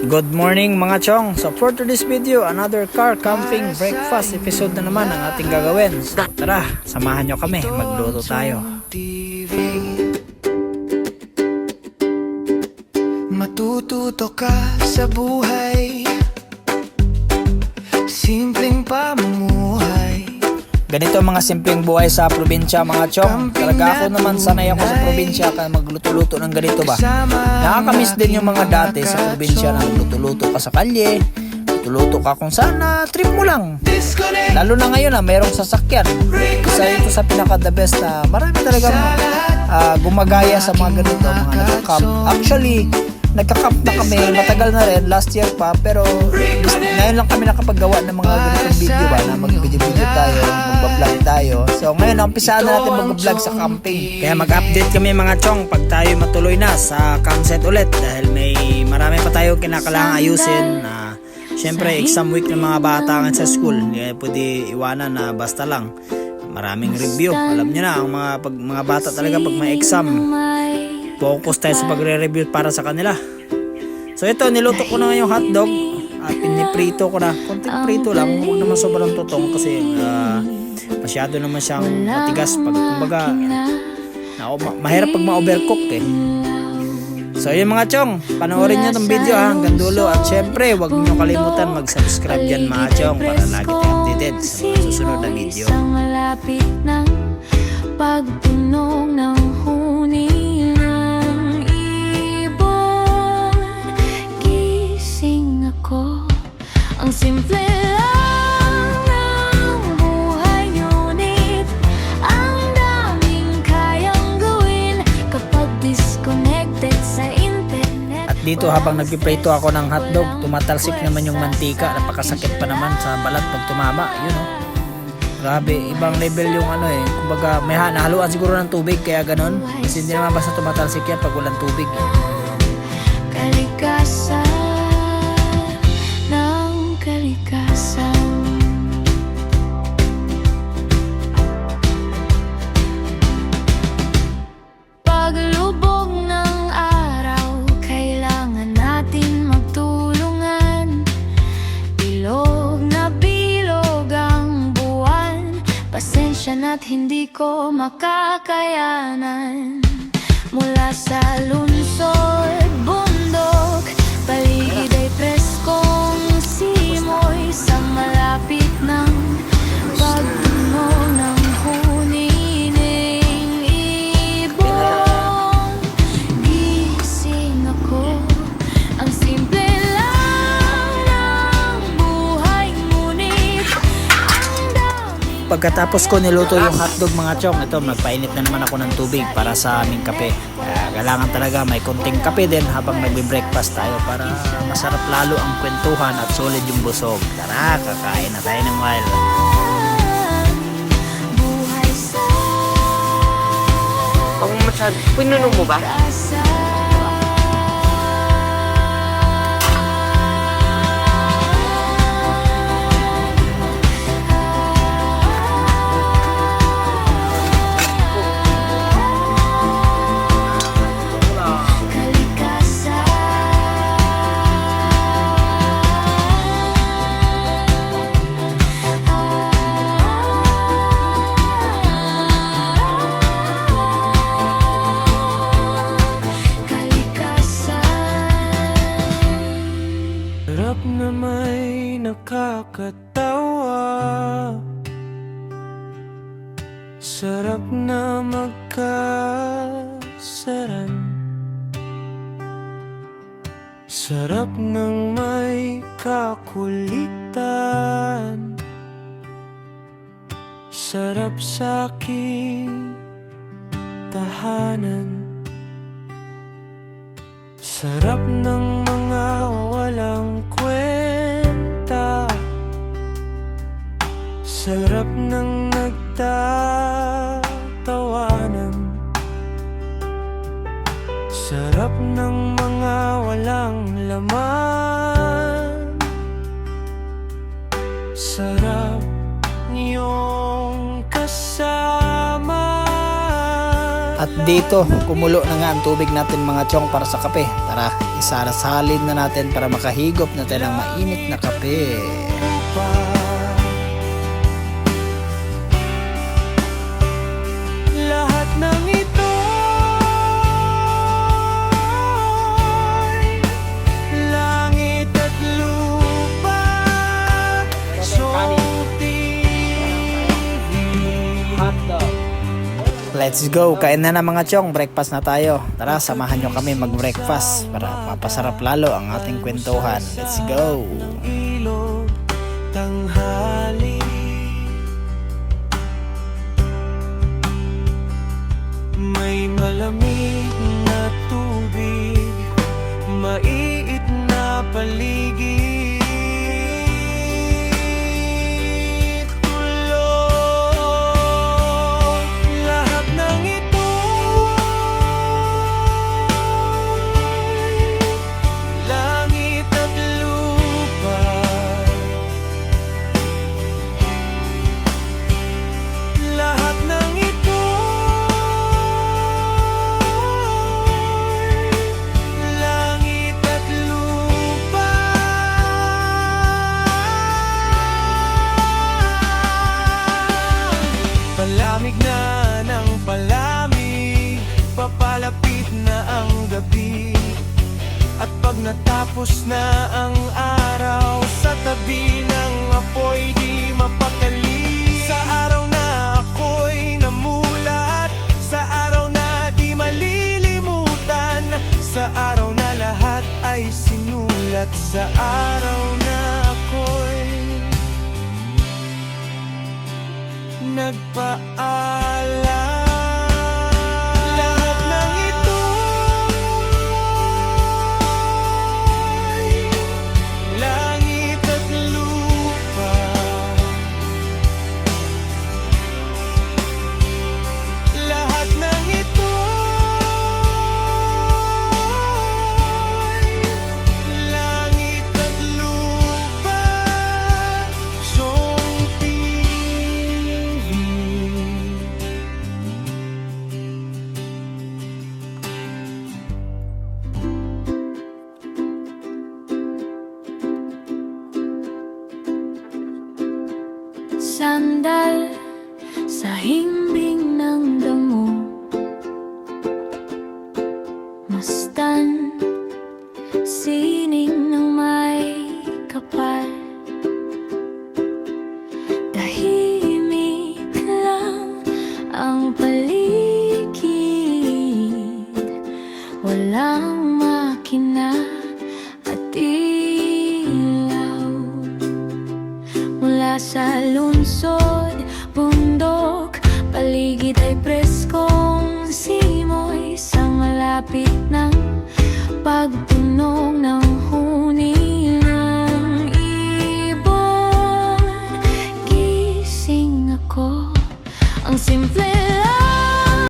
Good morning mga chong. So for today's video, another car camping breakfast episode na naman ang ating gagawin. So tara, samahan nyo kami, magluto tayo. Matututo ka sa buhay, simpleng pamumuhay. Ganito ang mga simpleng buhay sa probinsya mga chong. Talaga ako naman sanay ako sa probinsya kaya magluto-luto ng ganito ba. Nakakamiss din yung mga dati sa probinsya na magluto-luto ka sa kalye, luto ka kung saan na trip mo lang. Lalo na ngayon na mayroong sasakyan. Isa ito sa pinaka the best na marami talagang gumagaya sa mga ganito, mga nagka-camp. Actually, nagka-camp na kami, matagal na rin, last year pa, pero ngayon lang kami nakapaggawa ng mga ganitong video ba, na mag-video tayo, mag-vlog tayo. So ngayon, umpisahan na natin mag-vlog sa camping. Kaya mag-update kami mga chong pag tayo matuloy na sa campsite ulit dahil may marami pa tayo kinakailangan ayusin. Siyempre, exam week ng mga bata sa school, hindi pwede iwanan na basta lang. Maraming review. Alam nyo na, ang mga bata talaga pag may exam, focus tayo sa pagre-review para sa kanila. So ito, niluto ko na yung hotdog at piniprito ko na. Konting prito lang, huwag naman sobrang tutong kasi masyado naman siyang matigas pag kumbaga mahirap pag ma-overcook eh. So yun mga chong, panoorin nyo itong video hanggang dulo at syempre huwag nyo kalimutan mag-subscribe dyan mga chong para lagi tayo updated sa mga susunod na video. Malapit ng pagtunog ng huni ng ibon, gising ako. Ang simple lang ng buhay, ngunit ang daming kayang gawin kapag disconnected sa internet. At dito habang nagpiprito ako ng hotdog, tumatalsik naman yung mantika. Napakasakit pa naman sa balat pag tumama. Yun o. Grabe, ibang level yung kumbaga may nahaluan siguro ng tubig kaya ganon. Kasi hindi naman basta tumatalsik yan pag walang tubig. Kalikasan ng kalikasan. Paglubog ng araw, kailangan natin magtulungan. Bilog na bilog ang buwan, pasensya na't hindi ko makakayanan. Mula sa lungsod, bundok, paligid ay preskong simoy sa malapit ng pagtunog ng huni ng ibon. Gising ako, ang simple lang ng buhay, ngunit ang daming. Pagkatapos ko niluto yung hotdog mga chong, ito magpainit na naman ako ng tubig para sa aming kape. Kailangan talaga may konting kape din habang nagbe-breakfast tayo para masarap lalo ang kwentuhan at solid yung busog. Tara, kakain na tayo ng while. Buhay sa Ang masyado, pinuno mo ba? rasa. Sarap na may nakakatawa, sarap na magkasaran, sarap ng may kakulitan, sarap sa aking tahanan, sarap ng mga walang kwenta, sarap ng nagtatawanan, sarap ng mga walang laman, sarap niyong kasama. At At dito, kumulo na nga ang tubig natin mga chong para sa kape. Tara, isarasalin na natin para makahigop na tayo ng mainit na kape. Lahat ng ito ay langit at lupa. So Let's go, kain na mga chong, breakfast na tayo. Tara, samahan nyo kami mag-breakfast para mapasarap lalo ang ating kwentuhan. Let's go! ilog, tanghali. May malamig na tubig, maiit na paligid. Tulog, lahat ng ito ay langit at lupa. Lahat ng ito ay langit at lupa. Palamig na ng palamig, papalapit na ang gabi. At pag natapos na ang araw, sa tabi ng apoy di mapakali. Sa araw na ako'y namulat, sa araw na di malilimutan, sa araw na lahat ay sinulat, sa araw na ako'y nagpaalam. Lahat ng ito ay langit at lupa. Lahat ng ito ay langit at lupa. Song TV. Sandal sa himbing ng damo, mastan, sining ng may kapal. Tahimik lang ang paligid, walang makina at ilaw. Mula sa lungsod,